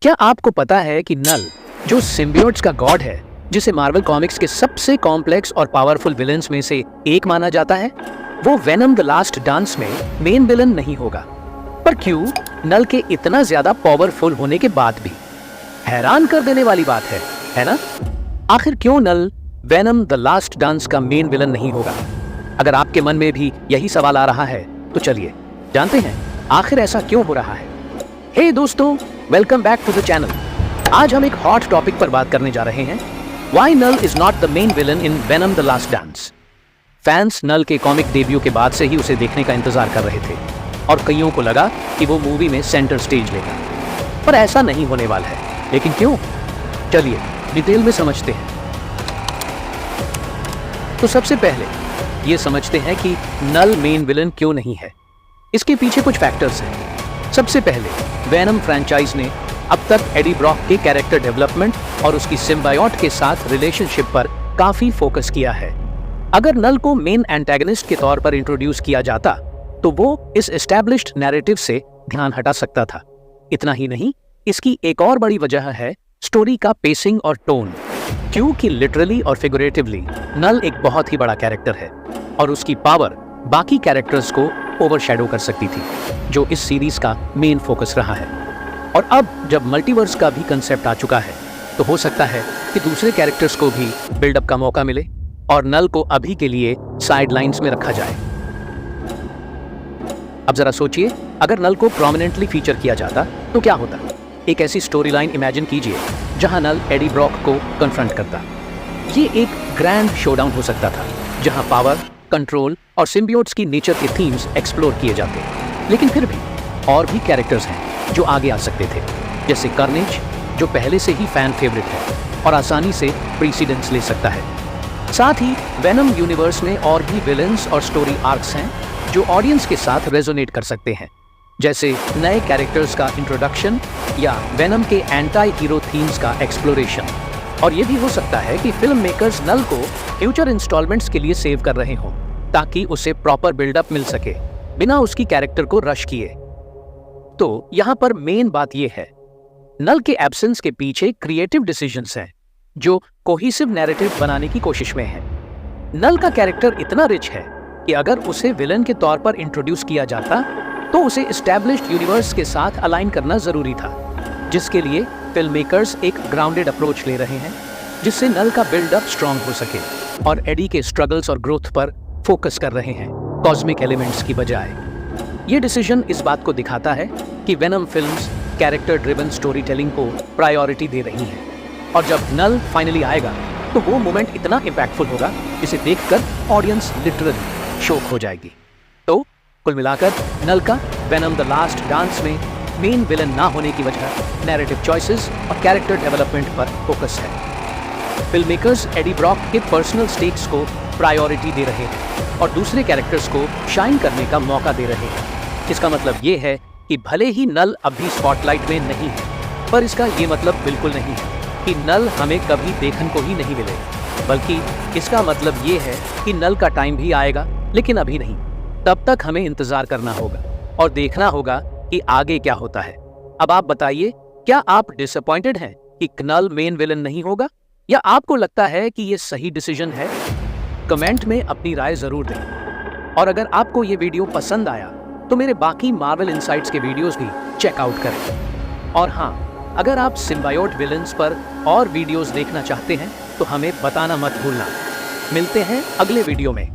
क्या आपको पता है कि नल, जो सिम्बियोट्स का गॉड है, जिसे मार्वल कॉमिक्स के सबसे कॉम्प्लेक्स और पावरफुल विलन्स में से एक माना जाता है, वो वेनम द लास्ट डांस में मेन विलन नहीं होगा। पर क्यों नल के इतना ज्यादा पावरफुल होने के बाद भी? हैरान कर देने वाली बात है ना? आखिर क्यों नल वेनम द लास्ट डांस का मेन विलन नहीं होगा? अगर आपके मन में भी यही सवाल आ रहा है तो चलिए जानते हैं आखिर ऐसा क्यों हो रहा है। हे दोस्तों, welcome back to the channel. आज हम एक हॉट टॉपिक पर बात करने जा रहे हैं। Why Knull is not the main villain in Venom the last dance. Fans Knull के कॉमिक डेब्यू के बाद से ही उसे देखने का इंतजार कर रहे थे और कईयों को लगा कि वो मूवी में सेंटर स्टेज लेगा, पर ऐसा नहीं होने वाला है। लेकिन क्यों? चलिए डिटेल में समझते हैं। तो सबसे पहले ये समझते हैं कि नल मेन विलन क्यों नहीं है। इसके पीछे कुछ फैक्टर्स हैं। सबसे पहले, वेनम फ्रैंचाइज ने अब तक एडी ब्रॉक के कैरेक्टर डेवलपमेंट और उसकी सिम्बायोट के साथ रिलेशनशिप पर काफी फोकस किया है। अगर नल को मेन एंटेगनिस्ट के तौर पर इंट्रोड्यूस किया जाता तो वो इस एस्टैब्लिश्ड नैरेटिव से ध्यान हटा सकता था। इतना ही नहीं, इसकी एक और बड़ी वजह है स्टोरी का पेसिंग और टोन, क्योंकि लिटरली और फिगरेटिवली नल एक बहुत ही बड़ा कैरेक्टर है और उसकी पावर बाकी कैरेक्टर्स को ओवरशैडो कर सकती थी, जो इस सीरीज का मेन फोकस रहा है। और अब जब मल्टीवर्स का भी कंसेप्ट आ चुका है तो हो सकता है कि दूसरे कैरेक्टर्स को भी बिल्डअप का मौका मिले और नल को अभी के लिए साइड लाइन्स में रखा जाए। अब जरा सोचिए, अगर नल को प्रोमिनेंटली फीचर किया जाता तो क्या होता? एक ऐसी स्टोरी लाइन इमेजिन कीजिए जहां नल एडी ब्रॉक को कन्फ्रंट करता। ये एक ग्रैंड शोडाउन हो सकता था जहां पावर, कंट्रोल और सिम्बियोट्स की नेचर के थीम्स एक्सप्लोर किए जाते। लेकिन फिर भी और भी कैरेक्टर्स हैं जो आगे आ सकते थे, जैसे कार्नेज, जो पहले से ही फैन फेवरेट है और आसानी से प्रीसीडेंस ले सकता है। साथ ही वेनम यूनिवर्स में और भी विलेंस और स्टोरी आर्क्स हैं जो ऑडियंस के साथ रेजोनेट कर सकते हैं, जैसे नए कैरेक्टर्स का इंट्रोडक्शन या वेनम के एंटी हीरो थीम्स का एक्सप्लोरेशन। और ये भी हो सकता है कि फिल्म मेकर्स नल को फ्यूचर इंस्टॉलमेंट्स के लिए सेव कर रहे हों ताकि उसे प्रॉपर बिल्डअप मिल सके बिना उसकी कैरेक्टर को रश किए। तो यहाँ पर मेन बात यह है, नल के एब्सेंस के पीछे क्रिएटिव डिसीजंस हैं जो कोहेसिव नैरेटिव बनाने की कोशिश में हैं। नल का कैरेक्टर इतना रिच है कि अगर उसे विलन के तौर पर इंट्रोड्यूस किया जाता तो उसे एस्टैब्लिश्ड यूनिवर्स के साथ अलाइन करना जरूरी था, जिसके लिए फिल्म मेकर्स एक ग्राउंडेड अप्रोच ले रहे हैं जिससे नल का बिल्डअप स्ट्रांग हो सके और एडी के स्ट्रगल्स और ग्रोथ पर फोकस कर रहे हैं कॉस्मिक एलिमेंट्स की बजाय। ये डिसीजन इस बात को दिखाता है कि venom films character driven story telling को प्रायोरिटी दे रही हैं और जब नल फाइनली आएगा तो वो मोमेंट इतना इम्पैक्टफुल होगा जिसे देखकर ऑडियंस लिटरली शॉक हो जाएगी। तो कुल मिलाकर नल का वेनम द लास्ट डांस में मेन विलन ना होने की वजह नैरेटिव चॉइसेस और कैरेक्टर डेवलपमेंट पर फोकस है। फिल्म मेकर्स एडी ब्रॉक के पर्सनल स्टेक्स को प्रायोरिटी दे रहे हैं और दूसरे कैरेक्टर्स को शाइन करने का मौका दे रहे हैं। इसका मतलब ये है कि भले ही नल अभी स्पॉटलाइट में नहीं है, पर इसका ये मतलब बिल्कुल नहीं है कि नल हमें कभी देखने को ही नहीं मिलेगा, बल्कि इसका मतलब ये है कि नल का टाइम भी आएगा, लेकिन अभी नहीं। तब तक हमें इंतजार करना होगा और देखना होगा कि आगे क्या होता है। अब आप बताइए, क्या आप डिसअपॉइंटेड हैं कि नल मेन विलन नहीं होगा, या आपको लगता है कि ये सही डिसीजन है? कमेंट में अपनी राय जरूर दें। और अगर आपको ये वीडियो पसंद आया तो मेरे बाकी मार्वल इनसाइट्स के वीडियोस भी चेकआउट करें। और हाँ, अगर आप सिम्बायोट विलन्स पर और वीडियोस देखना चाहते हैं तो हमें बताना मत भूलना। मिलते हैं अगले वीडियो में।